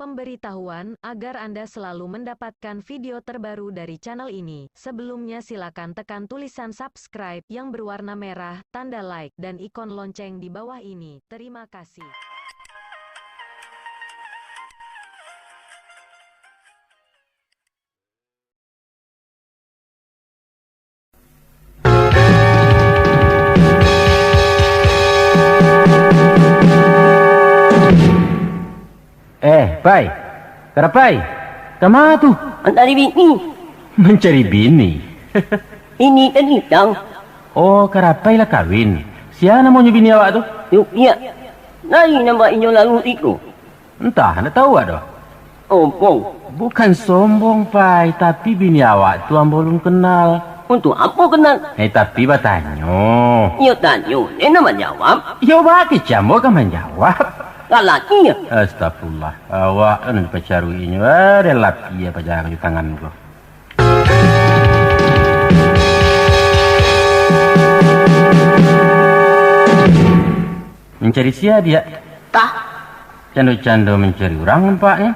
Pemberitahuan agar Anda selalu mendapatkan video terbaru dari channel ini. Sebelumnya silakan tekan tulisan subscribe yang berwarna merah, tanda like, dan ikon lonceng di bawah ini. Terima kasih. Pai, Karapai, kemana tuh? Mencari bini. Mencari bini. Ini kan hilang. Oh, Karapai lah kawin. Siapa namanya bini awak tuh? Yuk, ya. Nari nama inyo lalu itu. Entah, anda tahu ada? Ompong. Bukan sombong, Pai, tapi bini awak tuh ambo belum kenal. Untuk apa kenal? Tapi bertanya. Yo tanya, dia nama jawab. Yo, bagi jambo kan menjawab. Lalakinya. Astagfirullah. Awak kan pacaru ini. Ada laki ya pacaran di tangan gua. Mencari siapa dia? Tah. Cando-cando mencari orang nampaknya.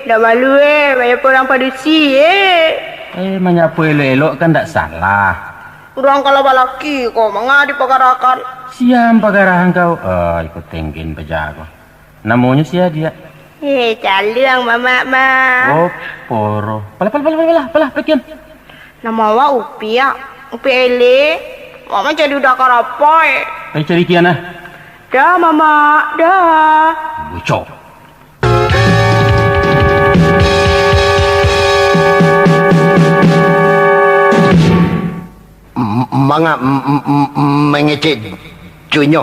Dah malu banyak orang pada si Banyak apa elok-elok kan tak salah. Orang kalau balaki kok mengadi pagarakan. Siapa pagarahan kau? Ikut tenggin pajago. Namanya siapa dia? Calung mama ma. Oh, poro. Pala, pekian. Nama wa upia. Upi ele. Mama jadi udah karapoy. Cari kiana. Dah mama, dah. Bucok. Mga mengecek cuinyo.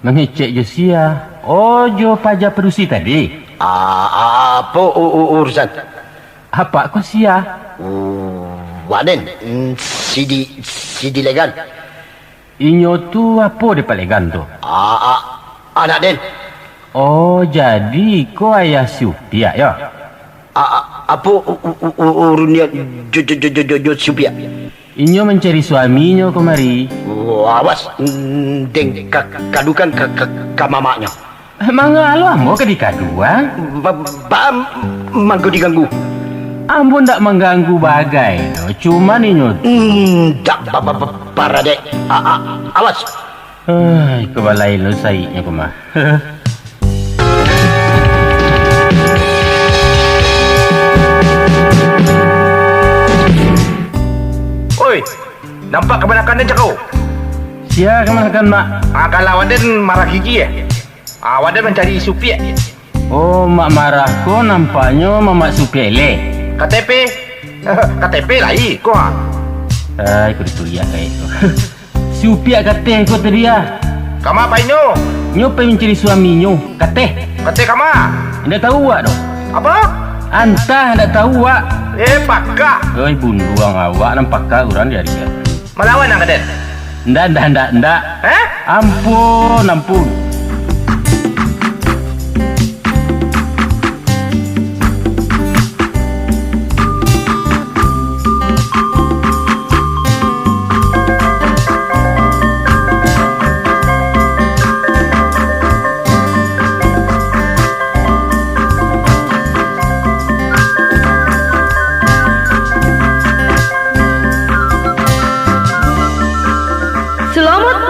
Mengecek je sia. Oh, jo pajak perusi tadi. Apa urusan? Apa kau sia? Waden, CD legal. Inyo tu apa dia palegan tu? Anak den. Oh, jadi kau ayah Supia ya? Apa urunnya jo supia? Inyo mencari suaminya kemari. Awas, deng kadukan ke mamanya. Mangga lo ambo ke dikaduan? Bam, mangko diganggu. Ambo ndak mengganggu bagai. Cuman inyo. Tak parah dek. Awas. Kebalai lo saiknya kumah. Oi, nampak kebanyakan dia cakap. Sia kemanakan mak? Kalau Waden marah gigi ya? Waden mencari Supia. Oh, mak marah ko nampaknya mamak Supiele. KTP lagi kau. Ikut dituliak kayak itu. Supia kateh ko tadi ya. Kamu apa ini? Nyo pengen mencari suaminya. Kateh. Kamu? Ndak tahu wak dong. Apa? Antah ndak tahu wak. Pakak. Bunduang awak nampak ka urang dia. Melawan nak Den? Ndak. Ampun.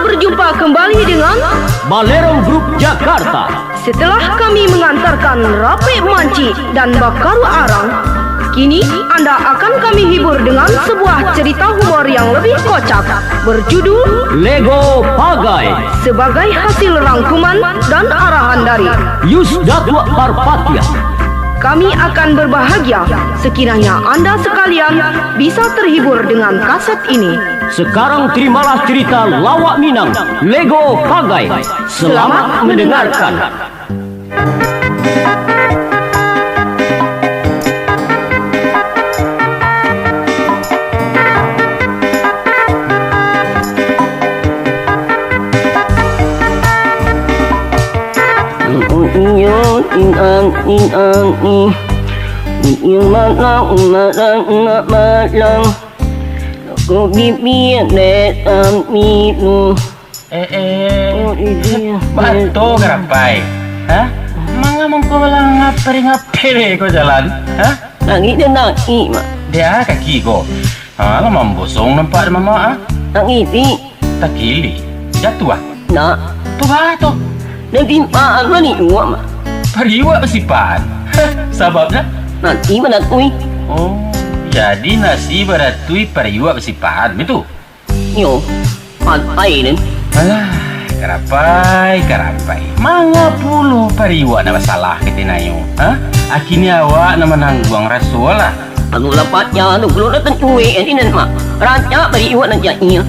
Berjumpa kembali dengan Balero Group Jakarta. setelah kami mengantarkan Rapi Manci dan Bakaru Arang, kini Anda akan kami hibur dengan sebuah cerita humor yang lebih kocak berjudul Lego Pagai. sebagai hasil rangkuman dan arahan dari Yusdatwa Parpatia. kami akan berbahagia sekiranya Anda sekalian bisa terhibur dengan kaset ini. Sekarang terimalah cerita lawak Minang Lego Pagai. Selamat mendengarkan. Cô biết để Bantu Karapai. Hah? Mangga mengko lang ngapere kau jalan. Hah? Nangis dia nangis, mak. Dia kaki kau. Lah membosong nampak mama ah. Nangis ni. Tak kili. Jatuh ah. Nak. Tu tu. Nanti mak apa ni uak, mak. Pariwa bersipan. Sebabnya? Nanti mana kui? Oh, jadi nasi beratui pariwa bersipan, betul? Yo, air ni. Alah, karapai. Manga puluh pariwa na masalah kita nayo. Ha? Akhirnya awak na menangguang rasul lah. Aku lapatnya tu belum datang cuy ini nan mak. Raja beri iwak nak jadinya.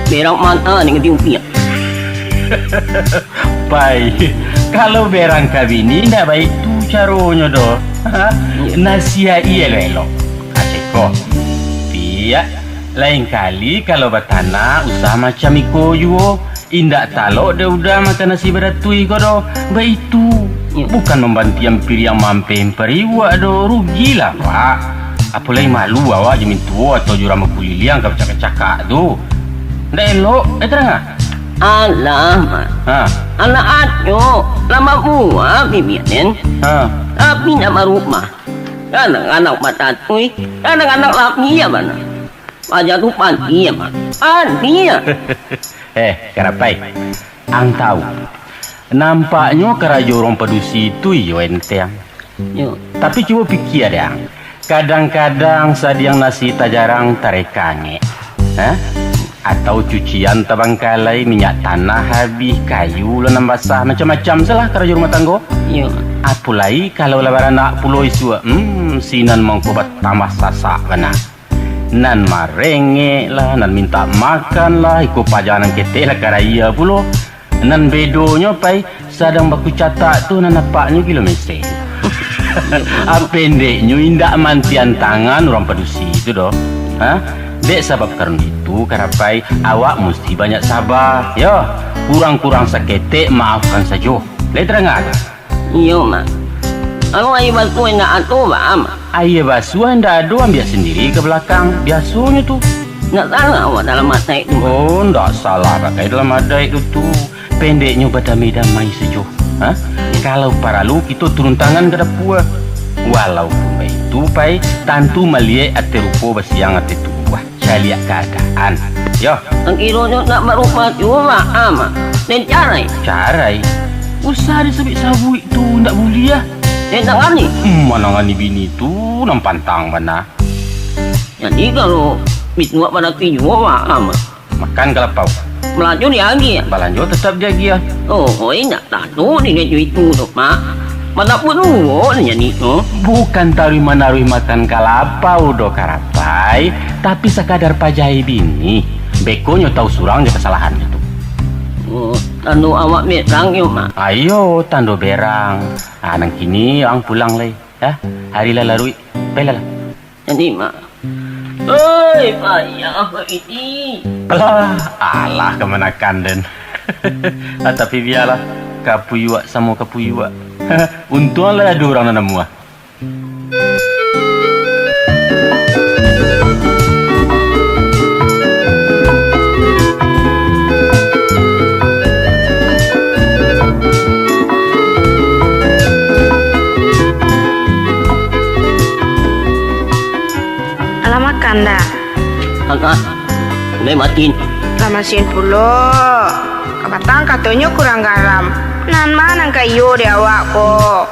Berang mana dengan diupiak. Baik, kalau berang kabini ndak baik tu caronyo do. Ha? Nasia iya lelo. Aceko. Pia, lain kali kalau batana usaha macam iko yo, indak talo dia udah makan nasi beratui ko do. Baik itu. Bukan membantu yang piri yang mampu periwa do, rugilah pak. Apalagi malu awak jamin tua atau jurama kuliliang kau cakap-cakap tu. Ndak elok, terang ah? Alah, mak. Ha. Alah adyo, lama buah bibianen. Ha. Tapi nama rumah. Anak-anak matatui, anak-anak lapni ya mana? Wajah tu panti ya mak. Panti ya. Karapai. Ang tahu. Nampaknya keraja orang pedusi itu yo enteng. Yo. Tapi cuba fikir ada. Kadang-kadang sadiang nasi tak jarang tarekange. Hah? Atau cucian tabangkalai, minyak tanah habis, kayu lenam basah, macam-macam salah keraja rumah tangga. Yo. Apalagi kalau lebaran nak pulau isu, sinan mangko tambah sasak benar. Nan marenge lah, nan minta makan lah, ikut pajangan ketek lah karaya pulo. Nan bedonya pai sadang baku catak tu nan napaknya kilometer. Pendeknya indak mantian tangan orang pedusi itu doh. Ha? Dek sebab karena itu karapai awak mesti banyak sabar. Yo, kurang-kurang seketek maafkan saja. Lihat terang. Iya mak. Aku air basuh nak atuh mak. Air basuh ndak ada, ambil sendiri ke belakang. Biasanya tu. Nak salah awak dalam masa itu. Oh, ndak salah pakai dalam ada itu tu. Pendeknya berdamai-damai saja. Ha? Kalau paralu kita turun tangan ke dapur. Walaupun itu pai tantu melihat ate rupo basiang ate tuah. Lihat keadaan. Yo. Ang kiranya nak merubah cuma mak. Dan carai. Usah disebut sabu itu ndak boleh ya. Dan tangan ni. Mana ngani bini tu nampantang mana. Jadi kalau bisnuak pada kinyua mak. Makan kelapau. Melaju ni lagi ya. Balanjo tetap jaga. Oh, nak tahu ni dia itu tu mak. Mana pun ni jadi tu. Bukan taruh makan kalapau do karapai, tapi sekadar pajai bini. Bekonya tahu surang je kesalahan itu. Oh, tando awak berang yo mak. Ayo tando berang. Nang kini ang pulang lay. Ya, hari lalarui. Pelalah. Jadi mak. Oi, payah ini. Alah kemenakan den. Tapi biarlah kapuyuak sama kapuyuak. Untunglah ada orang nanam muah. Alamak kanda. Agak. Boleh matiin. Lamasin pula. Kabatang katanya kurang garam. Nan mana kayu dia awak ko.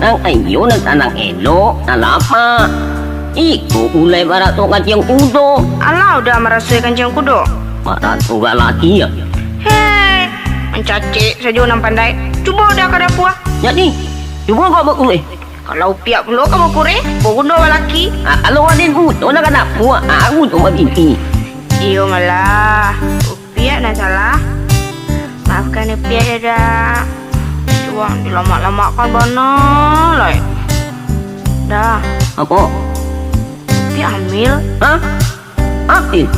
Nang ayo nang tanang elok, nang apa? Iku ulai barat tu kancing kudo. Alah udah merasui kancing kudo. Barat tu gak laki ya. Hei, mencaci saja orang pandai. Cuba dah kada puas. Jadi, cuba kau berkulih. Kalau piak pula kamu kure, bodoh lelaki. Kalau ada kudo nak kena puas, aku tu begini. Iyo malah, piak dah salah. Maafkan piak dah. Cuang dilamak-lamakkan bana lah. Dah. Apa? Piak hamil. Hah? Hamil?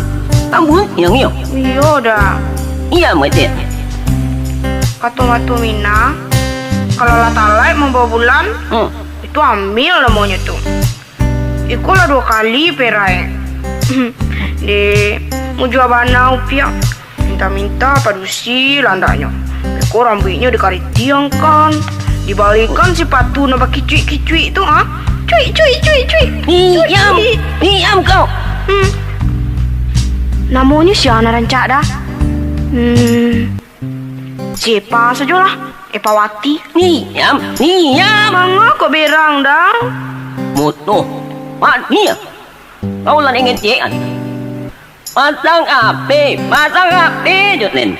Kamu yang iyo? Iyo dah. Iya macam. Katu-katu Mina, kalau lah talai membawa bulan, itu hamil namanya tu. Ikulah 2 kali perai. Di mujabana upiak. Minta-minta padusi landanya. Kau rambutnya dikaritiangkan. Dibalikan sepatu nak pakai cuik-cuik tu ah. Cuik. Diam kau. Namanya siapa rancak dah? Siapa sajalah. Epawati. Diam. Mangga kau berang dah. Moto. Mania. Kau lah ingin cek. Pasang api Jotin.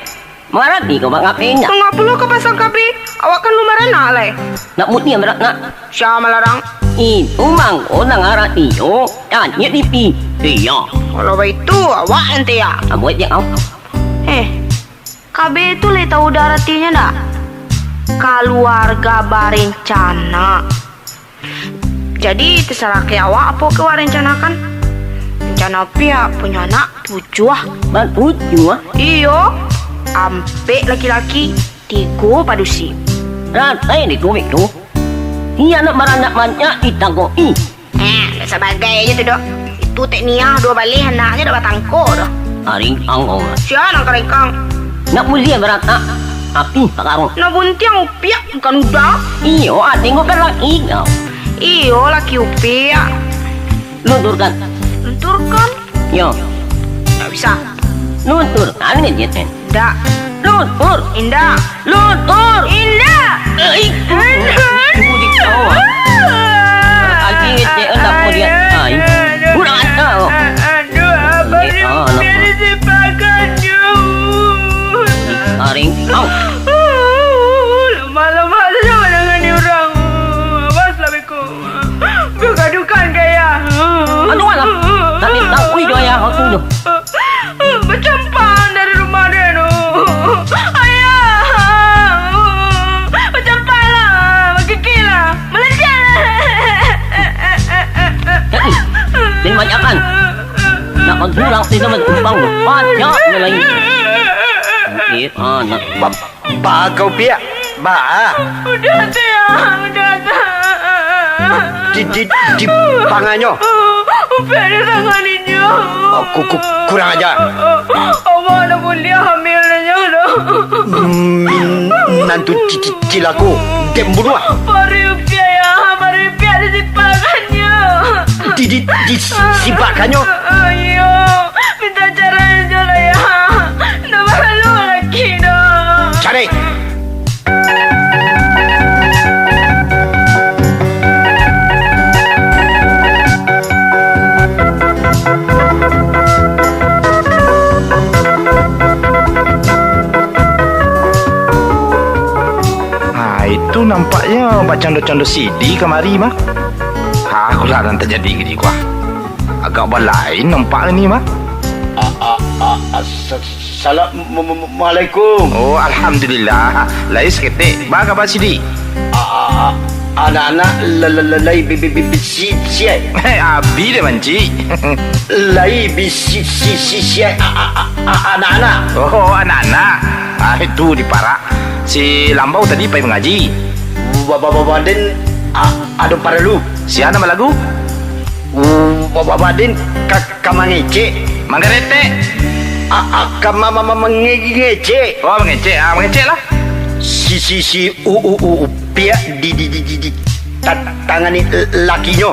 Marat ni kau bang apinya. Mengapa lo kau pasang kapi? Awak kan lumayan nak leh. Nak mutih berat nak. Siapa melarang? Itu mang orang arah iyo. Tanya tipi. Iya. Kalau begitu awak nanti ya. Buat dia kau. KB itu le tahu dah artinya tak? Keluarga berencana. Jadi terserah ke awak apa ke rencanakan. Rencana pihak punya anak tujuh. Tujuh. Iyo. Ampe laki-laki 3 padusi. Rantai di komik tu. Ia nak beranak banyak ditangkoi. Sebagai aja tu dok. Itu tekniah 2 balik anaknya dah batangko dah. Aring angong. Siapa nak kerekang? Nak mulia beranak. Api sekarang. Nak buntiang upiak bukan udah. Iyo, tengok kan lagi kau. Iyo laki upiak. Lunturkan. Lunturkan? Yo. Tak bisa. Lunturkan ngejetin. Indah. Luntur. Indah. Luntur. Indah. Budi kau. Lagi ngecek hendak mau dia. Kurang ajar. Aduh, apa ni? Biar disepakannya. Aring kau. Lama-lama saja dengan ni orang. Awaslah beku. Bergadukan kaya. Aduh alam. Nanti tahu itu ayah kau tunggu. Bercampang dari rumah dia tu. Ayah. Bercampang lah. Berkikil lah. Melejah lah. Jadi, dan banyakan. Nak kau curang di tempat tumpang tu. Banyak lagi. Anak. Ba kau pihak. Ba. Udah tiang. Udah Di pangannya. Upaya di tangan ini. Kurang ajar. Awak nak boleh hamil nanya dah. Nantu cilaku. Dia bunuh. Mari upaya disipakannya. Disipakannya. Ayo, minta cara aja lah ya. Nak malu lagi dah. Cari. Itu nampaknya bacaan-bacaan CD kemari mah. Aku lah dan terjadi gini kuah. Agak balain nampak ni mah. Assalamualaikum. Oh, alhamdulillah. Lai seketik. Ba khabar CD? Anak-anak lai bisi Abi dia manci. lai bisi anak-anak. Oh, anak-anak. Itu di Parak. Si Lambau tadi pergi mengaji. Baden ada para lu. Si ana lagu? Baden kamangece. Manggarete. Mama mengece. Oh, mengecek. Mengecek lah. Si pia di tangani lakinya.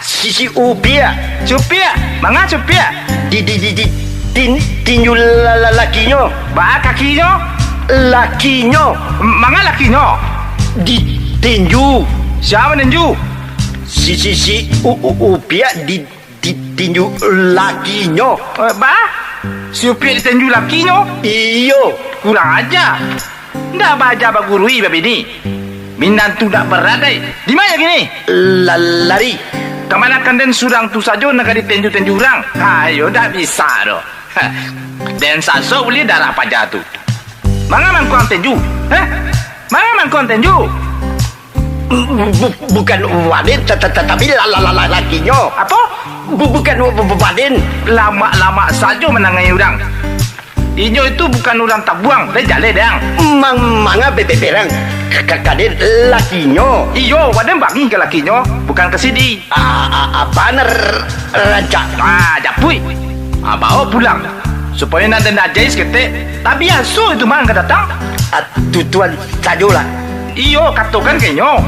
Si upia. Cupia. Manga cupia. Tinju lakinya. Ba kakinya. Lakinya. Manga lakinya. Ditinju. Siapa ninju? Si upia ditinju lakinya. Ba? Si upia ditinju lakinya? Iyo. Kurang aja. Ndak baca bagurui babi ni. Minantu tak beradai. Di mana gini? Lari. Kemana kan den surang tu saja nak ditinju-tinju orang. Ayo dah bisa doh. Den saso boleh darah pajak tu. Mana man kau tinju? Mana man kau tinju? Bukan Wadin tapi lakinya. Apa? Bukan Wadin. Lama-lama saja menangai orang. Inyo itu bukan orang tak buang, dia jale dang. Manga beberang kadir lakinya. Iyo, wadah bagi ke lakinya, bukan ke sini. Apa raja? Japui. Bawa pulang. Supaya nanti najis kete. Tapi asu itu mang datang. Tuan sajulah. Iyo, katakan kenyo.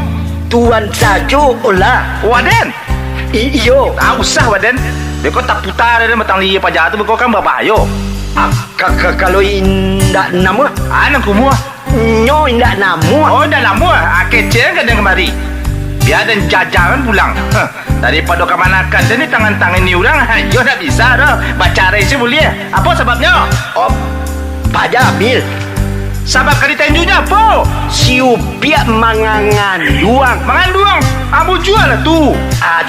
Tuan sajo olah. Waden. Iyo. Tak usah, Waden. Beko tak putar dia matang liya pajak tu, beko kan babayo. Kalau indak nama? Anak kumua. Nyo indak nama. Oh, dah lama. Kecil kan dia kemari. Biar dan jajaran pulang. Daripada kemanakan dia ni tangan-tangan ni orang. Yo tak bisa dah. Baca resi boleh. Apa sebabnya? Oh, pajak ambil. Sebab kali tenjunya apa? Siu piak mangangan duang. Mangan duang. Amu jual lah tu.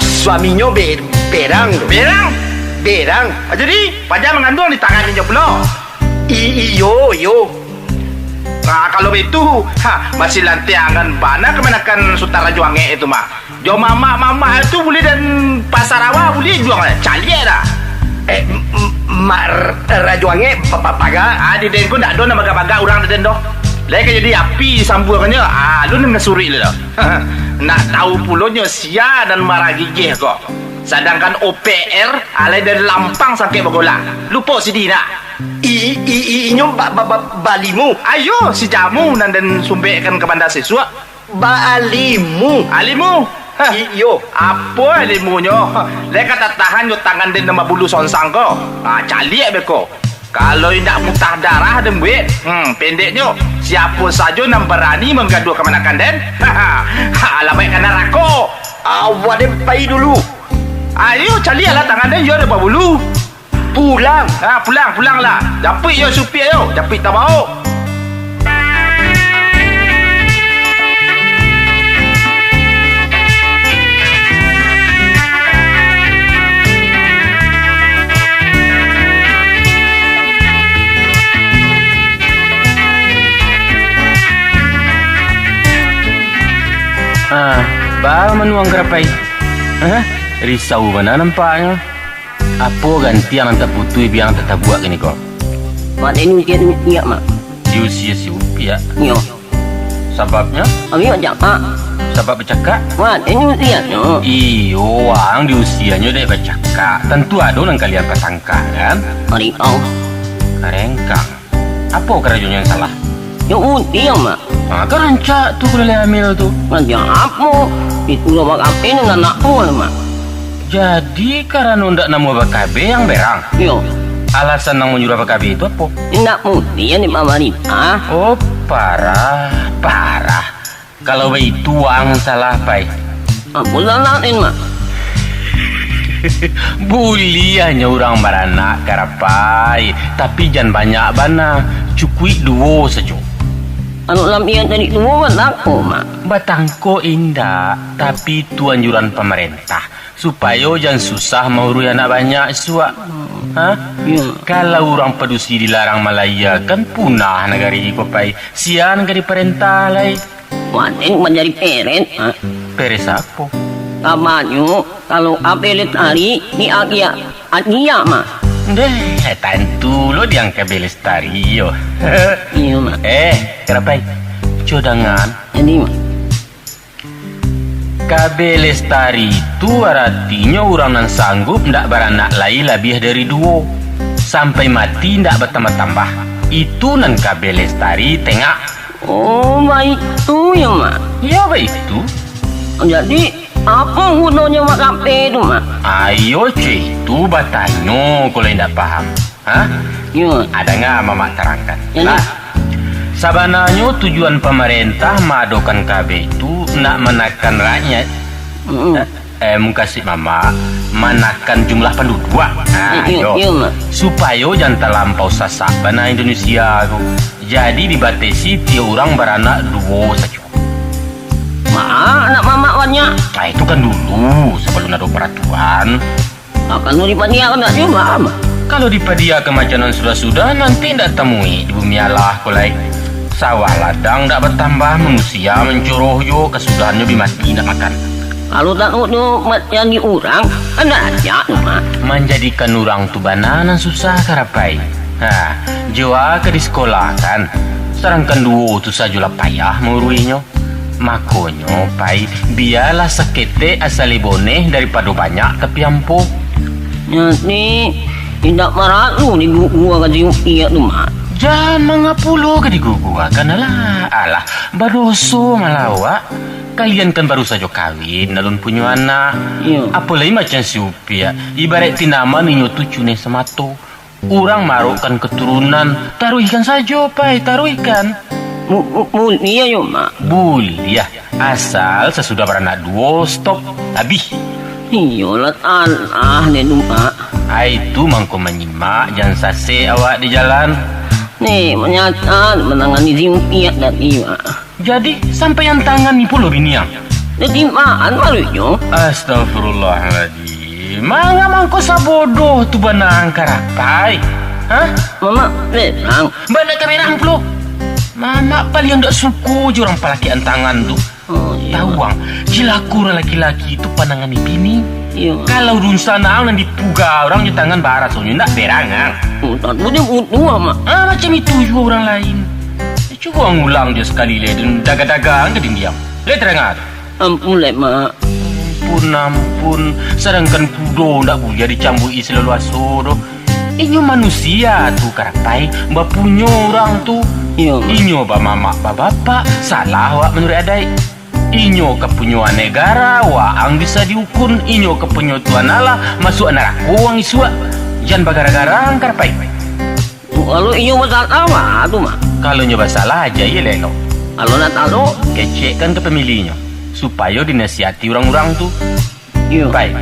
Suaminya berang. Berang. Jadi, pajak mangan duang di tangan dia pula. Iyo. Nah, kalau itu, masih lantiangan bana kemanakan Sutara Juange itu mah. Jo mama itu boleh dan pasar awal boleh jual calia dah. Rajuange paga. Di den ko ndak do nama baga orang den do. Lagi jadi api sambuannya. Lu nak suri lu dah. Nak tahu pulonya sia dan marah gigih kok. Sedangkan OPR alai dari Lampang sampai Bagola. Lupa si Dina. Inyo balimu. Ayo si jamu dan sumbekkan ke bandar siswa. Alimu. Iyo. Apa alimunya? Leka tak tahan yo tangan den nama bulu sonsang ko. Calik beko. Kalau tidak muntah darah dan buat, pendeknya siapa saja yang berani menggaduh kemanakan den. Alamai kena rako. Awak den pai dulu. Ayo calik lah tangan den yo ada bulu. Pulang lah. Japik yo supir yo. Japik tak mau. Baru menuang gerapai. Risau mana nampaknya. Apa ganti yang tak putui biang tak buat gini kau? Mak ini dia mak. Di usia si upia. Yo. Sebabnya? Abi macam mak. Sebab bercakap? Mak ini dia no. Iyo, wang di usianya dia bercakap. Tentu ada orang kalian persangka kan? Hari kau. Karengkang. Apa kerajaan yang salah? Yo dia mak. Kerancak tu kalau dia hamil tu. Macam apa? Itu lah bak apa ni anak tu mak. Jadi karena ndak nama bakabe yang berang. Yo. Alasan nang menyuruh bakabe itu apa? Tidak putih ni Pak Marita. Oh, parah. Kalau itu wang salah pai. Aku salah ni mak. Boleh hanya orang beranak karapai, tapi jangan banyak bana. Cukui dua saja. Kalau lampian dari dua batangko mak. Batangko indah, tapi itu anjuran pemerintah supaya jangan susah maurui anak banyak suak. Ya. Kalau orang pedusi dilarang Malaya kan punah negara ini papai. Sian negara perintah lai. Waden menjadi parent. Peres apa? Kabarnya kalau apelet hari ni agia mak. Deh, tentu lo diangkat Belestari yo. Iya mak. Kerapai, codangan. Jadi mak. KB Lestari itu artinya orang yang sanggup ndak beranak lain lebih dari 2 sampai mati ndak bertambah-tambah. Itu nan KB Lestari tengah. Oh baik tu ya mak. Ya baik itu. Jadi apa gunanya mak kape tu mak? Ayo cuy, itu batanya kalau ndak paham. Ya. Ada nggak mama terangkan? Ya, Nah, sebenarnya tujuan pemerintah madokan KB itu nak menekan rakyat. Kasih mama menekan jumlah penduduk. Iya, supaya jangan terlampau sasak bana Indonesia tu. Jadi dibatasi tiap orang beranak 2 saja. Anak mama banyak. Nah itu kan dulu sebelum ada peraturan. Kalau dipadiakan tak juga apa? Kalau dipadiakan macam sudah nanti tidak temui di bumi Allah kulai. Sawah ladang tak bertambah, manusia mencuruh yo kesudahannya dimati nak makan. Kalau tak untuk jadi orang, kan aja mak. Menjadikan orang tu bananan susah karapai. Jiwa ke di sekolah kan. Serangkan 2 tu sajalah payah menguruinya. Makanya pai biarlah sekete asal boneh daripada banyak tapi ampuh. Jadi tidak marah lu di gua kasih upia tu mak. Jangan mengapulo ke diguguakan alah badoso malawak. Kalian kan baru saja kawin, nalun punya anak. Iya. Apalagi macam si Upi ya. Ibarat tinama ninyo tu cune semato. Orang marukkan keturunan, taruh ikan saja, pai, taruh ikan. Mulia yo mak. Boleh ya, asal sesudah beranak 2 stop habis. Iyalah tanah ni tu mak. Itu mangko menyimak, jangan sase awak di jalan. Nih menyata menangani zimpiat tadi mak. Jadi sampai yang tangan ni pula biniang. Jadi maan malunya. Astagfirullahaladzim. Manga mangko sabodoh tu banang karapai. Hah? Mama berang. Bana kamerang pula. Mama paling tak suku je orang pelakian tangan tu. Oh iya. Tahu bang, cilaku orang laki-laki itu pandangan bini. Iya. Kalau dun sana orang dipuga orang di tangan barat soalnya nak berangan. Tak boleh butuh mak. Macam itu juga orang lain. Cuba ngulang dia sekali le dan dagang-dagang ke diam. Le terangat. Ampun le mak. Ampun. Sedangkan pudo ndak boleh dicambui selalu aso. Inyo manusia tu karapai mbak punyo orang tu. Iya. Inyo ba mama ba bapak salah wak menurut adai. Inyo kepunyuan negara waang bisa diukur. Inyo kepunyuan tuan Allah masuk neraka wang isua. Jangan bagara-gara karapai. Kalau iyo masalah apa tu mak? Kalau nyoba salah aja ya lelo. Kalau nak tahu, Kecekkan ke pemilihnya supaya dinasihati orang-orang tu. iyo. Baik.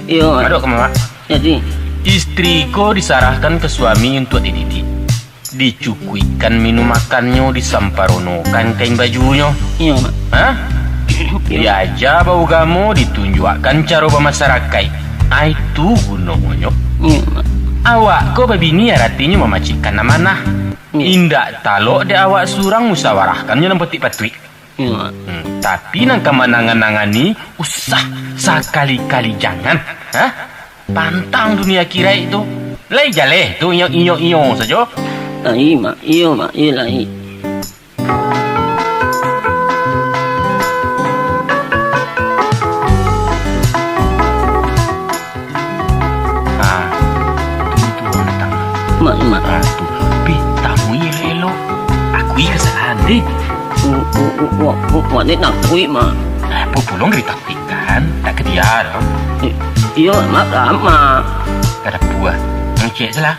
Iyo. Aduk ke mama. Jadi, Istriku disarahkan ke suami untuk dididik. Dicukuikan minum makannya, disamparonokan kain bajunya. iyo mak. Hah? Diajar bau kamu, ditunjukkan cara bermasyarakat. Itu gunanya. Iyo mak. Awak kau babini artinya memacikkan amanah. Indak talok de awak surang musawarahkannya dan petik patui. Iyo mak. Tapi nang kemanangan-nangani usah sekali-kali jangan. Hah? Pantang dunia kira itu. Lai jaleh tu inyo saja. Lahi mak. Iyo mak. Iyo lahi. Mak. Tu. Tamu elo. Aku kesalahan deh. Wah, ni nak kuih mak. Pulung ditapikan, tak kedia dong. Iyo mak lama. Kada buah. Ngecek salah.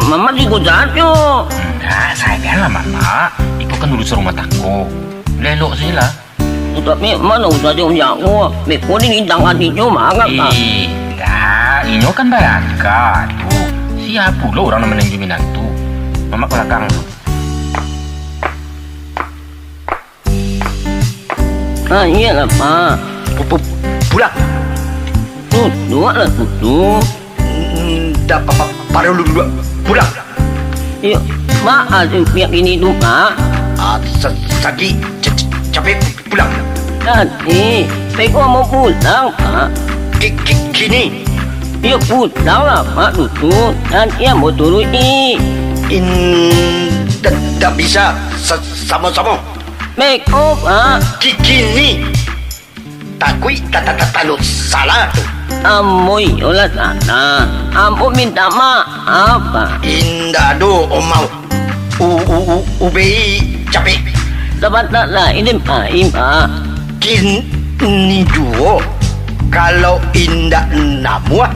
Mama juga jatuh. Enggak, saya lah mama. Itu kan urusan rumah tangga. Lelok saja lah. Tapi mana usah jom jauh. Mereka ni tangan itu mangap mak. Enggak, inyo kan baraka. Tuh, siapa pula orang yang menanju minantu. Mama ke belakang. Iyalah mak. Pulang. Dua lah tu. Dah perlu dua. Pulang. Iyo, mak ada pihak ini tu mak. Sagi capek pulang. Nanti, mereka mau pulang mak. Kini Iyo pulang lah mak tu. Nanti yang mau turun ni. tak bisa sama-sama. Mereka mak. Kini takui tak salah tu. Amoy, olah sana. Ambo minta maaf pak. Indah do omau. Ubei capek. Dapat tak lah ini pak. Kini duo. Kalau indah namua,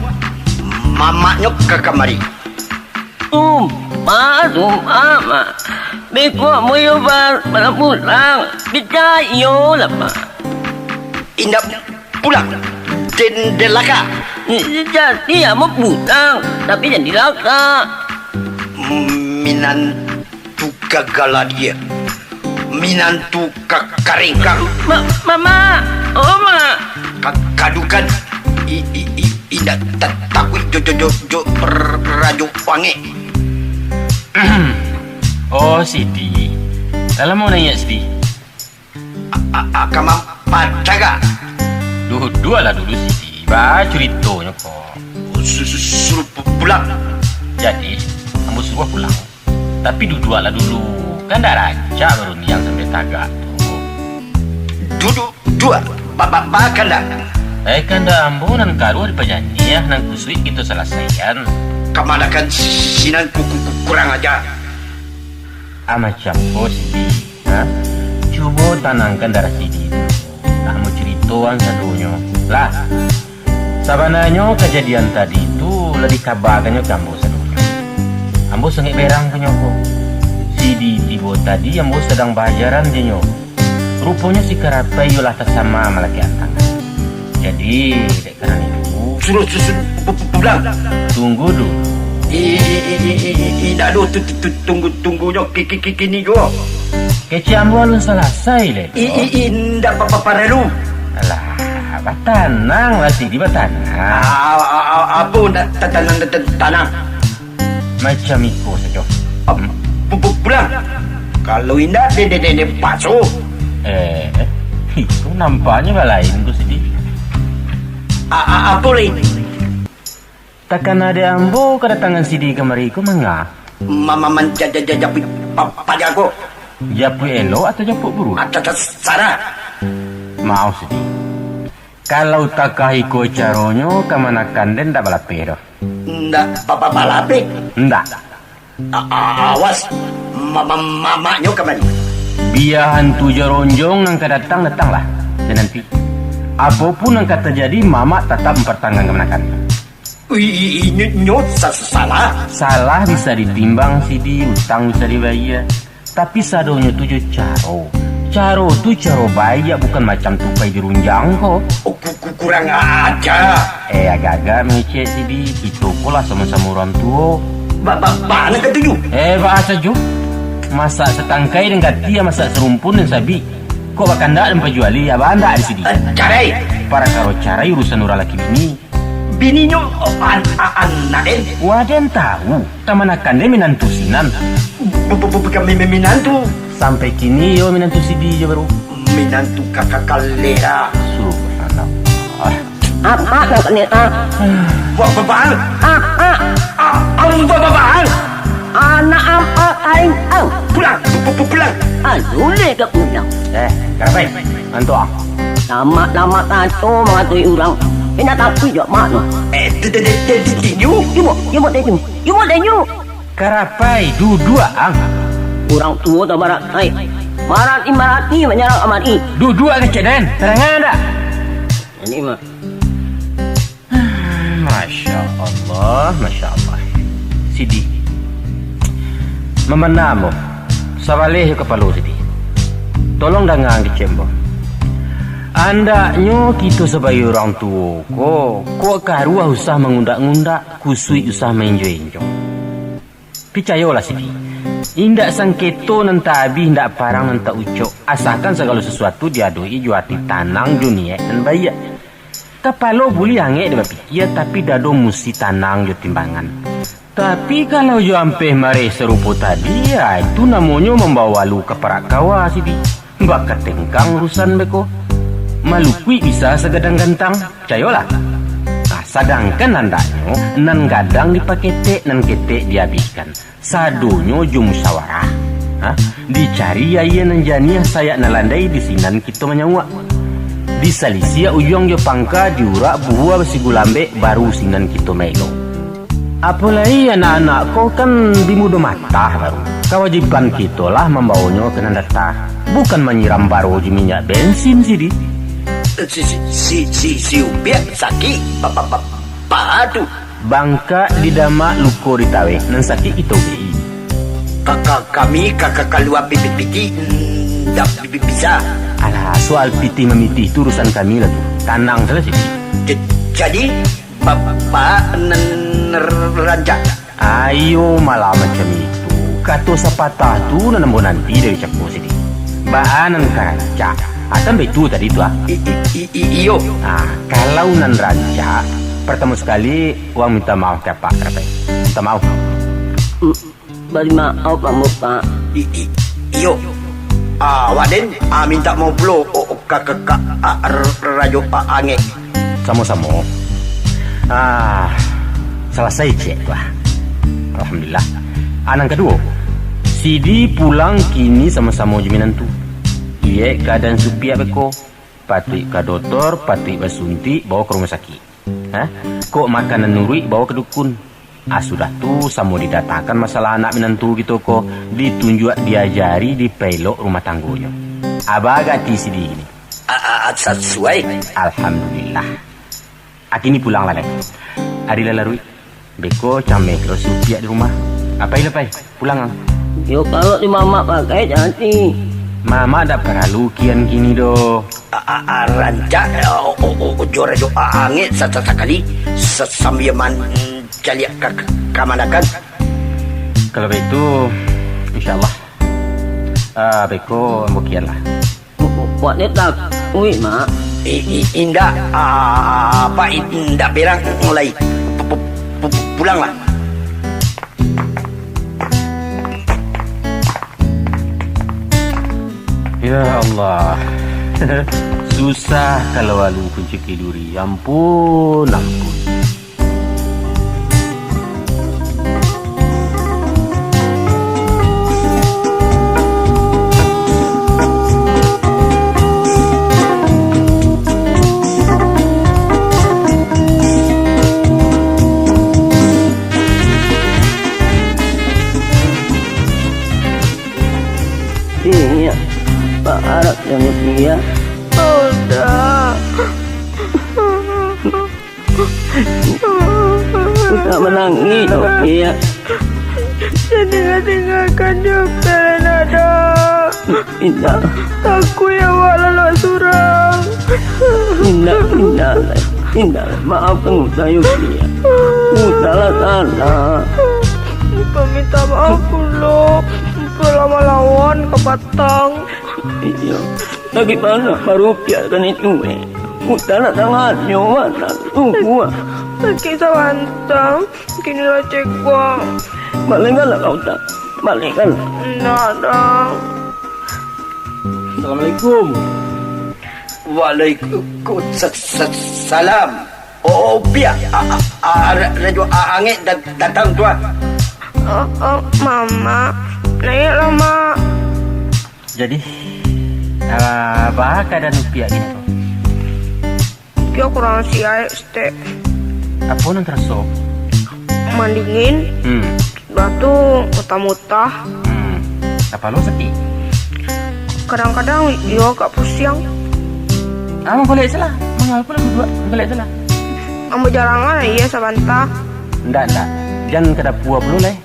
mamanya ke kamari. Mak. Mereka mau yobar pada pulang. Bicayo lah pak. Indah pulang. Delaka. Jadi ya mau pulang, tapi jangan dilaka. Minantu gagala dia. Minantu karingkang. Mama, oma. Kadukan indah takut jo rajo wangi. Oh, Siti. Dalam mau nanya Siti. Kamam pacaga. Dua lah dulu Siti. Bah ceritanya kok. Suruh pulang. Jadi, kamu suruh pulang. Tapi dua lah dulu. Kan dah raja baru niang sampai tagak tu. Dua. Bahkan dah. Kan dah ambo nan karu ada penyanyi ya. Nan kusui kita selesaikan. Kamalakan sinan kurang ajar. Macam Sidi, ha? Cuba tanangkan darah Sidi tu. Tak mau ceritoan sadunya. Lah, sebenarnya kejadian tadi tu lebih kabarkannya ke ambo sadunya. Ambo sengit berang punya kok. Sidi tiba tadi ambo sedang bajaran je nyo. Rupanya si Karapai yolah tersama malaki antang. Jadi, dek kerana itu Suruh pulang. tunggu dulu. Ida do tunggu kini go. Kecik ambo alun selesai le. Inda parelu. Alah, batanang lah Sidi batanang. Apa nak tanang? Macam itu saja. Pulang. Kalau indah de paso. Itu nampaknya lain tu Sidi. Apa lain? Takkan ada ambo kedatangan Sidi kemari ku mengah. Mama menjajajapi padaku. Japu elok atau japu buruk? Atas Sarah. Mau Sidi. Kalau takah ikut caronyo kemanakan den tak balape dah. Ndak balape. Ndak. Awas mamanya kemari. Biar hantu jeronjong yang kedatang datanglah. Dan nanti apapun yang kata jadi mama tetap mempertanggung kemanakan. Nyot salah. Salah bisa ditimbang Sidi, utang bisa dibayar. Tapi sadonya tujuh caro. Caro tu caro bayar, bukan macam tupai dirunjang kok. Kurang aja. Agak-agak mengecek Sidi. Itu pula sama-sama orang tua. Mana ketujuh? Bahasa ju. Masak setangkai dengan dia masak serumpun dan sabi. Kok bakal ndak dan penjuali abang ndak di sini. Carai. Para karo carai urusan orang laki bini. Bininya anak den. Waden tahu. Tamanakan dia minantu sinan. Bukan minantu. Sampai kini yo minantu Sidi je baru. Minantu kakak kalera. Subhanallah. Apa nak ni? Babaan. Babaan. Anak aing Pulang. Alule ke pulang. Karapai. Antu ah. Lama tato mengatui orang. Ina tak pujuk mak no. You mau denyu. Karapai dua ang. Orang tua tak barat. Hai. Marati menyerang amati. Dua kecil den. Terangan tak? Ini mah. Masya Allah. Sidi. Memenamu. Sawaleh kepala Sidi. Tolong dengar kecembo. Andaknya kita sebagai orang tua kok karuah usah mengundak-undak, kusui usah menjo-enjo. Percayalah Sidi. Indak sangketo nan tabi, indak parang nan tak ucok. Asalkan segala sesuatu diadui juati tanang dunia dan bayar. Kepala boleh angek dia berfikir, tapi dado mesti tanang jo timbangan. Tapi kalau jo ampeh mari serupa tadi, ya itu namanya membawa lu ke Parakawa Sidi. Mbak ketengkang urusan beko. Malukui bisa segadang gantang, percayalah. Nah, sedangkan andaknya nan gadang dipaketek, nan ketek dihabiskan. Sadonyo jo musyawarah. Dicari ya nan janiah saya nalandai di sinan kita menyawa. Di salisia ujung jo pangka diurak buah besi gulambe baru sinan kita melo. Apalagi anak-anak kau kan bimudo mata baru. Kewajiban kita lah membawanya ke nandata. Bukan menyiram baru di minyak bensin Sidi. Si upiak sakit padu. Bangka di dama luko di tawe nan sakit itu bi. Kami keluar piti dah bisa. Alah, soal piti memiti itu urusan kami lah tu. Tanang saja Sidi. Jadi bapak neranjak. Ayo malah macam itu. Kato sepatah tu nanambo nanti dari capo Sidi. Baanan karanca. Akan betul tadi tu ah. Iyo. Kalau nan ranca, pertama sekali uang minta maaf ke Pak Karapai. Minta maaf. Beri maaf kamu Pak. Iyo. Waden minta maaf lo kakak rajo angin. Sama-sama. Selesai cek lah. Alhamdulillah. Anak kedua, Sidi pulang kini sama-sama jaminan tu. Ia keadaan supiak beko. Patrik ke doktor, patrik bersuntik, bawa ke rumah sakit. Kok makanan nurui bawa ke dukun. Sudah tuh sama didatakan masalah anak menantu gitu kok. Ditunjuk diajari di pelok rumah tanggonya. Abah gati sedih ini. Sesuai. Alhamdulillah. Akini pulang lah. Adila larui. Beko camek terus upiak di rumah. Apa ini lepai? Pulang ang. Yo kalau di mama pakai janti. Mama ada perlu kian kini do. Rancak jora jo angit sekali sambil cari kamanakan. Kalau begitu insyaallah beko mungkin lah. Buat dia tak ui mak. Indah apa indah berang mulai pulang lah. Ya Allah. Susah kalau alu kunci tiduri. Ampun. Iya. Pak Arab yang dia. Udah. Udah menangis dong dia. Jadi nggak tinggalkan Jupel nada. Indah. Aku yang walau surang. Indah. Maafkan Uta Yukia. Uta lah salah. Minta maaf lo. Lama lawan ke Batang. Iya. Bagaimana baru biarkan itu Uta lah tangannya mana tunggu. Lagi sawantang. Kini lah cek gua. Balikan lah kau tak. Balikan. Nada. Assalamualaikum. Waalaikumsalam. Pia radio angit datang tuan. Mama. Naik lama. Jadi apa keadaan upiak ini tuh? Dia kurang siai stek. Apa yang terasa? Mandingin. Batu mutah-mutah. Apa lo sedih? Kadang-kadang dia agak pusing. Mau balik salah. Mengapa lo berdua balik salah? Ambo jarangan iya sabantah. Ndak. Jangan kada puas dulu leh.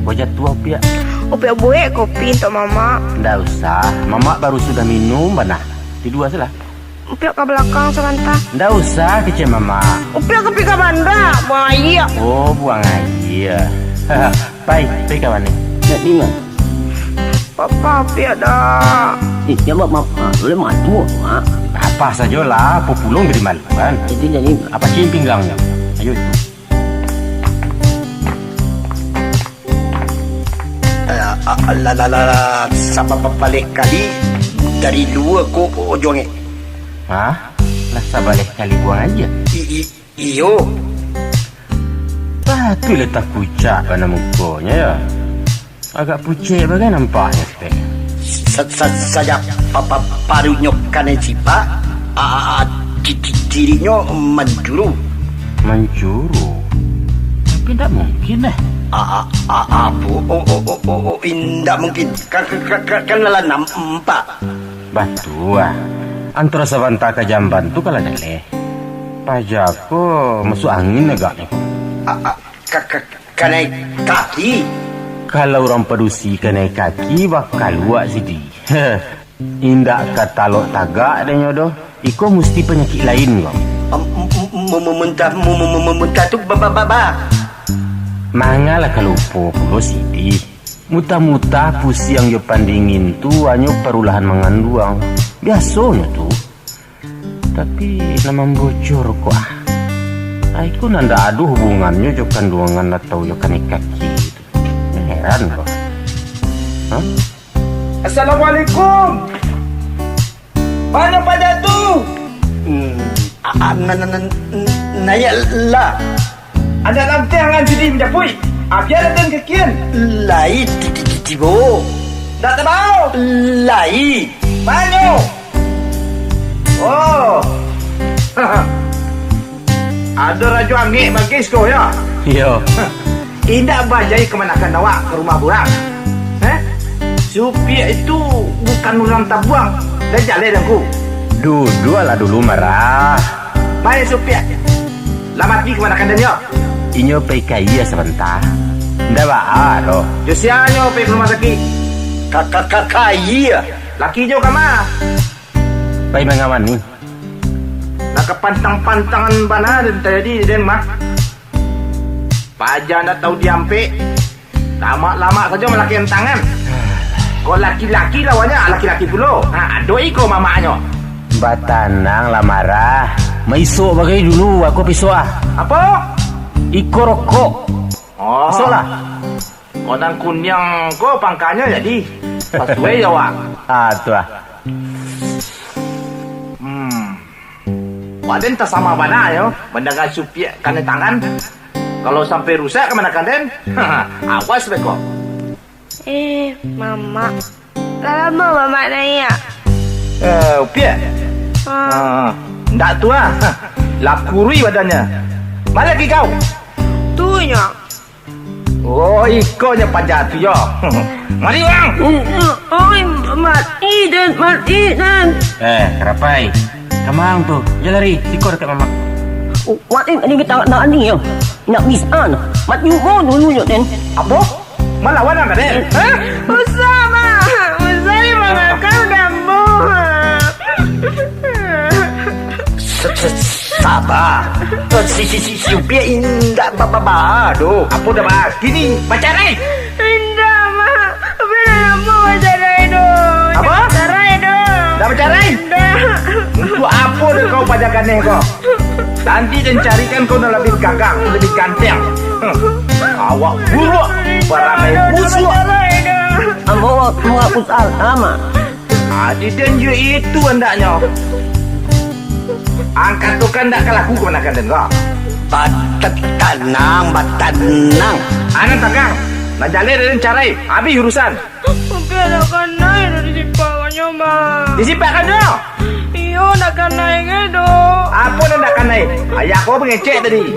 Bojat tua upiak. Upiak buek kopi untuk mama. Ndak usah. Mama baru sudah minum mana? Di dua salah. Upiak ke belakang sabantah. Ndak usah kece mama. Upiak ke pika banda. Buang air. Oh buang air. Baik kawan ni. Jadi mana? Papa upiak dah. Coba mama boleh matu mak. Apa sajalah, populung dari malu kan. Jadi Apa cium pinggangnya? Ayo itu. Sama balik kali dari dua ko ojongnya. Hah? Lah balik kali buang aja. Iyo. Batu letak pucat pada mukanya ya. Agak pucet bagai nampaknya teh. Saja papa parunya kan cipa. Dirinya menjuru. Tapi tidak mungkin deh. Apa? Tidak mungkin. Kan lalan nampak. Batu antara sabanta ke jamban tu kalau dale. Pajako masuk angin agaknya. Kena kaki. Kalau orang pedusi kena kaki bakal luak sidi. Indak kata lo tagak dan nyodoh. Iko mesti penyakit lain kau. Muntah tu baba. Mangalah kalau pulo sidi. Muta-muta pusi yang yo pandingin tu hanya perulahan manganduang. Biasanya tu. Tapi nama bocor kok. Aku nanda aduh hubungannya jo kandungan atau jo kaki itu. Heran kok. Hah? Assalamualaikum. Mana Pak Datu? Naya lah. Ada lantai yang jadi menjapui. Biar datang ke kian. Lai tibo. Tak tahu. Lai. Mana? Oh. Ada raja angin bagi kau ya. Yo. Indah bajai kemanakan awak ke rumah burang. Supir itu bukan orang tabuang. Dah jalan aku. Dulu marah. Baik supir. Lama pergi kemanakan dia? Inyo pergi kaya sebentar. Ndak ba'a loh. Josianyo pergi ke rumah sakit. Kakak kaya. Laki jo kama. Pergi mengawan ni. Nak kepantang-pantangan bana dan tadi den mah. Paja nak tahu diampe. Lama-lama saja melaki tangan. Kau laki-laki lawannya laki-laki pula. Doi kau mamaknya. Batanang lah marah. Maisok bagai dulu aku pisau Apa? Iko rokok. Oh. Pisau lah. Kau nang kunyang kau pangkanya jadi. Pas gue jawab. Tu lah. Waden tak sama bana yo. Mendengar supir kena tangan. Kalau sampai rusak ke mana kan den? Awas beko. Mama. Lama mama nanya. Upia. Ndak tua. Lapuri badannya. Mana lagi kau? Tunya. Oh, ikonya pajak tu yo. Mari bang. Mati dan. Kerapai. Kamang tu. Dia lari. Sikor dekat mamak. Watin ini kita nak ni yo. Nak bisa no. Mat yugo dulu yo den. Apa? Melawan kan den? Usama. Usai mengakau dambu. Sabar. Si supir indah baba. Aduh. Apa dah bah? Kini pacaran. Indah mah. Bila mau pacaran itu. Apa? Pacaran itu. Dah pacaran? Indah. Untuk apa dah kau pajakan kau? Nanti dan carikan kau nak lebih gagang, lebih ganteng. Awak buruk, beramai busuk. Ambo mau usal ama. Adi dan you itu hendaknya. Angkat tu kan tak kalah aku kemenakan dan kau. Batanang. Anak tagang, nak jalan dan carai. Habis urusan. Tapi ada kan naik dari sipakannya mah. Disipakan dah. Iyo nak kan naik itu. Apa nak kan naik? Ayah kau pengecek tadi.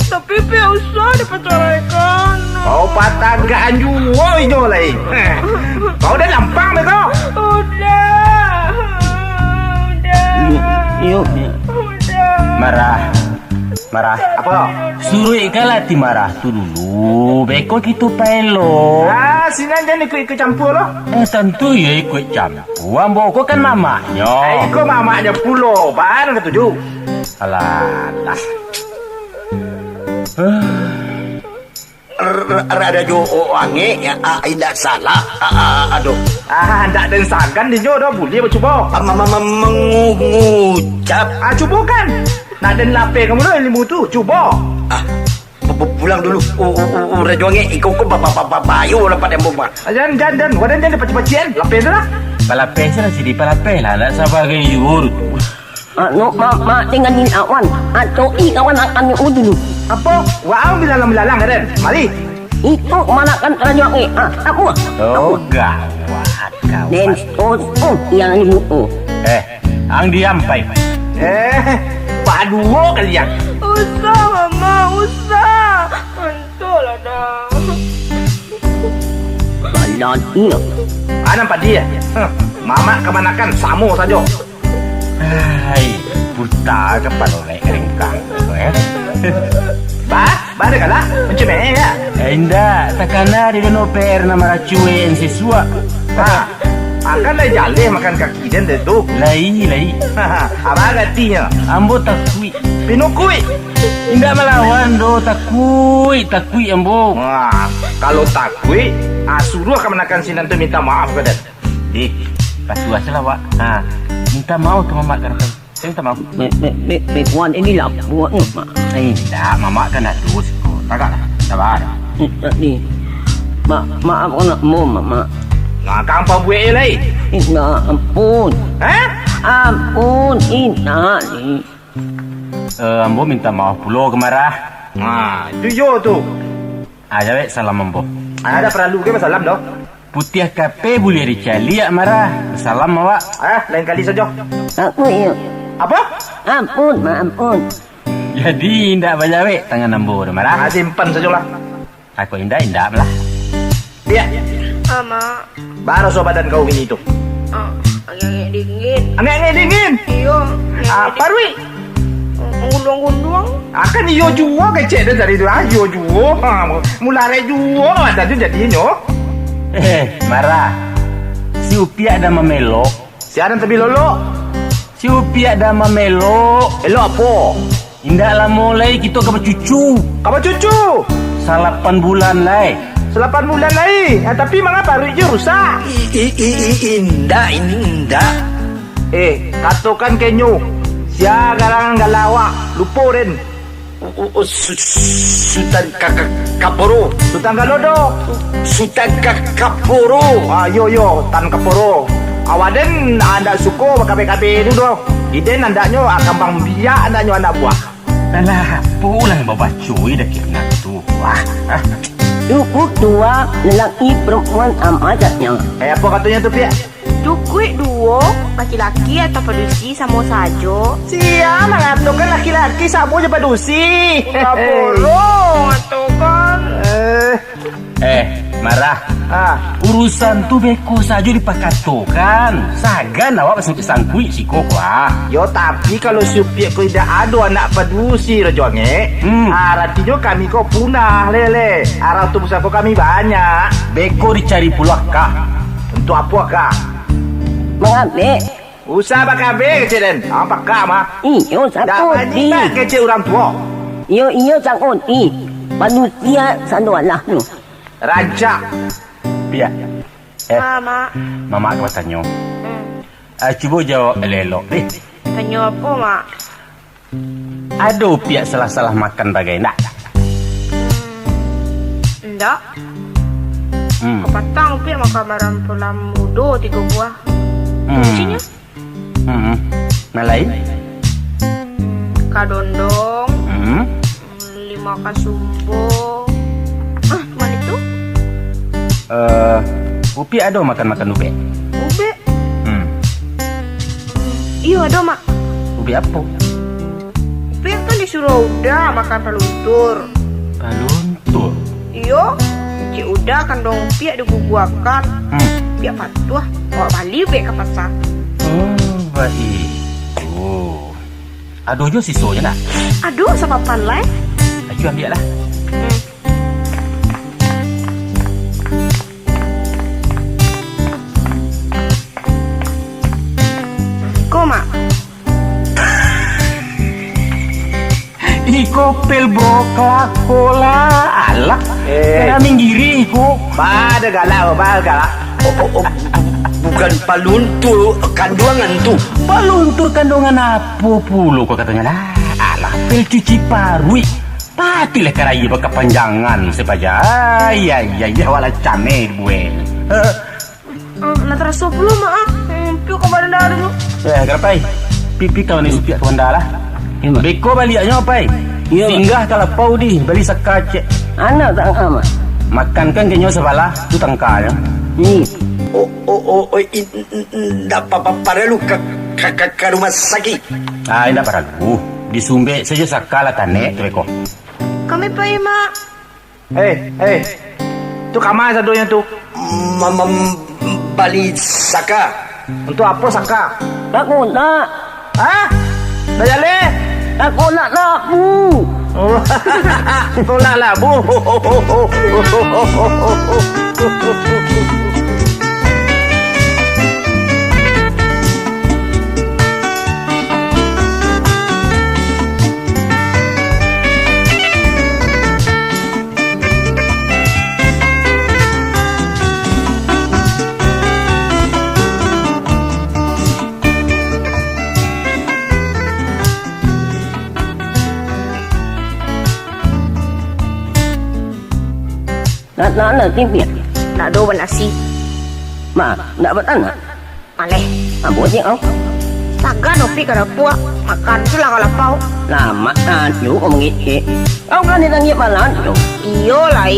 Tapi pia usah diperceraikan. Kau patagaan juga itu lain. Kau dah lampang dah kau. Udah. Yo. Marah. Apa? Suruh ikalah ti marah tu dulu. Beko gitu pelo. Sinan jangan ikut campur loh. Tentu ya ikut campur. Ambo kau kan mamaknya. Kau mamaknya pulau. Bahan ketujuh. Alah. Rada jo wangi ya tidak salah. Aduh. Tak ada sagan dia dah boleh bercuba. Mengucap. Cuba kan. Nak ada lapar kamu dah ilmu tu. Cuba. Pulang dulu. Rada wangi ikut bayu lah pada bomba. Jangan. Wadan jangan paci-pacian. Lapar tu lah. Palapes lah sini palapes lah. Nak sabar ke yur. No mak dengan ni awan. Atau kawan akan ni dulu. Apa? Wah, bilalang kan? Mari. Itu mana kan raja ni? Apa? Oh, gawat. Dan yang ni mu. Ang diam pai. Paduo kalian. Usah mama, usah. Entahlah dah. Balan ini. Nampak dia. Mama kemanakan samo saja. Hai, buta kepala oleh ringkang. Ba ada kalah. Macam mana ya? Indah, takana dia no perna maracue en sesua. Akan dah jalan makan kaki dan tu. Lai. Apa gatinya? Ambo takui. Pinukui. Indah melawan do takui ambo. Wah, kalau takui, suruh kemanakan sinan tu minta maaf kepada. Pasuah salah wak. Minta maaf ke mamak kan. Saya minta maaf. Puan ini lah buat ni mak. Tak, mamak kan nak terus. Takaklah. Sabar. Ni. Maaf nak mau mak. Ngakang pembuat lain. Ina ampun. Ampun ina ni. Ambo minta maaf pula kemarah. Itu yo tu. Jawab salam ambo. Ada perlu ke salam dah? Putih kape boleh dicali ya marah. Salam awak. Lain kali saja. Aku ya. Apa? Ampun, ampun. Jadi tidak bajawek tangan ambo dah marah. Simpan sajalah. Aku indah lah. Pia, Mak. baru so badan kau ini tuh. Agak dingin. Angin dingin. Iyo. Parwi. Gundung-gundung. Akan iyo juga kecek dah dari itu. Iyo juga. Mulai juga ada tu jadinya. Marah. Si Upi ada memelo. Si Adam tebi lolo. Si Upi ada memelo. Elo apa? Indah lah mulai kita ke cucu. Kamu cucu. 8 bulan lah. 8 bulan lagi. Tapi mengapa Parwi je rusak? Indah, ini indah. Katakan kenyo. Sia garangan galawak. Lupa Ren. Sultan Kaporo. Sultan Galodo. Sultan Kaporo. Yo, Tan Kaporo. Awaden anda suko BKB itu doh. Iden andaknya akan bang biak andaknya anak buah. Alah, pulang bawa cuy dah kira tu. Wah. Cukup 2 lelaki perempuan amatnya. Apa katanya tu Pia? Cukup 2 laki-laki atau pedusi sama saja. Siapa mengatakan laki-laki sama je padusi. Enggak bolong atau kan. Marah. Urusan tu beko saja dipakatokan. Sagan awak masih kesangkui si koko Yo tapi kalau supir kau tidak ada anak padusi rajonge. Artinya kami kau punah lele. Arah tu besar kami banyak. Beko dicari pula kah? Untuk apa kah? Mengambil. Usah bakabe kecil den. Apa kah mah? Iyo Dah satu banyak tak kecil orang tua. Iyo satu manusia sandualah tu. Rancak. Pia. Mak. Mama aku tanya. Cuba jawab elok deh. Tanya apa, Mak? Ada pihak salah-salah makan bagai nak? Enggak. Kepatang pihak makan barang pulang mudo 3 buah. Kuncinya? Nah lain? Kadondong. 5 kasumbo. Mana itu? Upi ada makan ube? Ube? Iya ada, Mak. Ube apa? Ube kan disuruh udah makan paluntur. Paluntur? Iya. Cik udah kan dong piak dibubuakan. Piak patuah. Bawa balik ube ke pasar. Oh, baik. Aduh jo sisonya nak? Aduh, sama pandai. Ayo ambil lah. Mak. Iko pel brokla kola alah. Kena minggiri iko. Pada galak. Bukan paluntur kandungan tu. Paluntur kandungan apa pula kau katanya lah. Alah pel cuci parwi. Patilah keraya berkepanjangan sepaja. Ya wala cane gue. Nak terasa belum, Mak? Piu ke badan dah dulu. Kerapai. Pipi kawan ni piak kawan dah lah. Beko baliknya apa? Singgah kalau pau di beli sekacek. Anak tak amat. Makan kan kenyo sebalah tu tangkanya. Dapat perlu ke rumah sakit. Tidak perlu. Disumbek saja sakala tanek tu beko. Kami pergi, Mak. Tu kamar sadonya tu. Bali saka. Untuk apa saka? Aku nak. Dah jalan? Aku nak labu. Tolak lah, Bu. Nak timpit. Nak dua nasi. Mak, nak bertanah. Maleh. Apa je kau? Tagan opi kada puak. Makan tu lah kalau pau. Lama you kau mengikik. Kau kan ditanggi malan you. Iyo lah,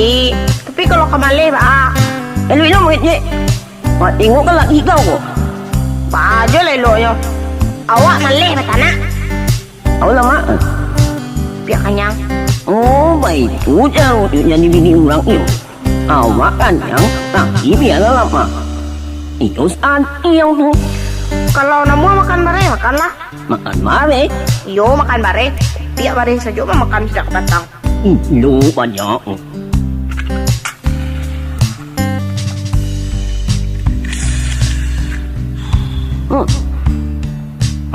tapi kalau ke Maleh, Pak. Elu mengikik. Mak tengok kan lagi kau kok. Pak aja lelonya. Awak Maleh, Pak Tanah. Kau lama. Biar kenyang. Oh, itu jauh jadi bini orang itu. Awak kan yang kaki biarlah lama. Itu santi yang tu. Kalau namu makan bare, makanlah. Makan mare. Yo makan bare. Tiap bare saja makan sejak datang. Lu banyak.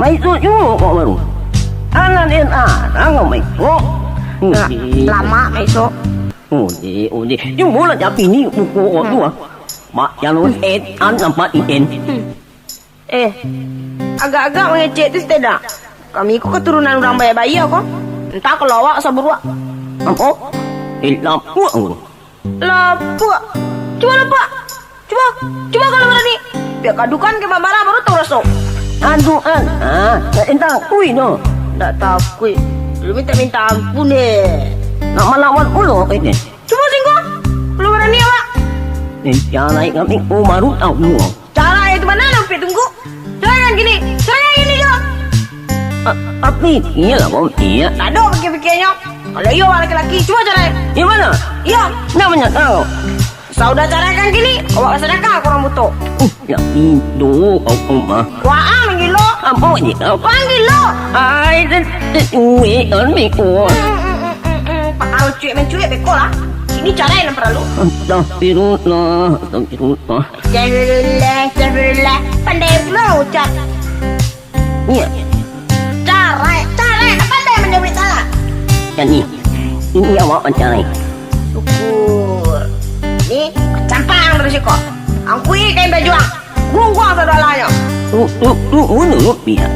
Mày tôi chú kok baru. Anak dia nggak main kok. Lama besok. Ode. Yung bola tapi ni buku tu ah. Mak yang nampak ikan. Agak-agak mengecek tu tidak. Kami ku keturunan orang bayi-bayi kok. Entah kalau awak sabur wak. Apa? Lapuk. Lapuk. Coba lapuk. Coba kalau berani. Biar kadukan ke marah baru tahu rasa. Aduan. Entah kui no. Tak takut. Lu minta ampun deh. Nak melawan ulo ini. Coba singkong. Kalau berani awak. Cara kami baru tahu semua. Cara itu mana nampak tunggu. Serangan gini jo. Tapi iya lah bom iya. Tak ada fikir-fikirnya. Kalau iya laki-laki coba cara. Di mana? Iya. Namanya tahu. Saudara carakan gini. Awak sedekah kurang butuh. Ya itu kau mah. Wah manggil lo. Apa ni kau? Panggil lo. Ai uwe ni ko. Kalau mencuit beko lah. Ini cara yang perlu. Astagfirullah. Astagfirullah. Pandai pula ucap. Iya. Cara pandai menyebut salah. Yang ini awak mencari. Syukur. Ni campang terus kok. Angkui kain bajuang. Gungguang saudaranya. Lu biar.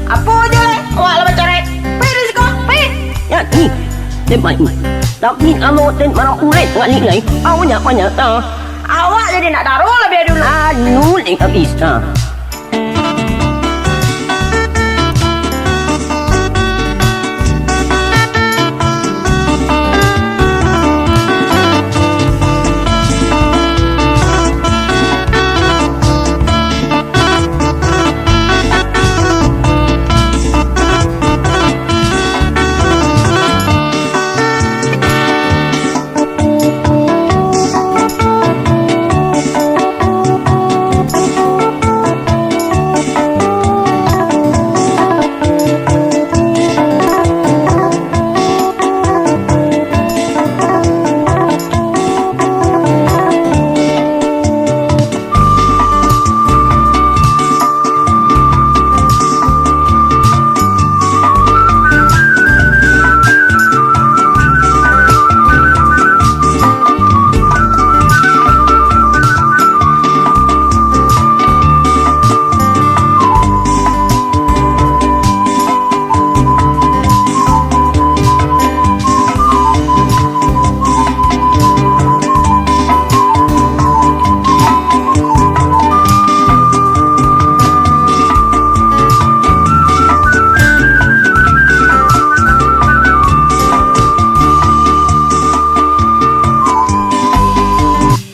Apa aja le? Awak lah cari. Pergi terus kok. Pergi. Ya ni. Tempat ni. Tapi kalau tempat ulet nggak ni, awak banyak tahu. Awak jadi nak taruh lebih dulu. Anu ni tak bisa.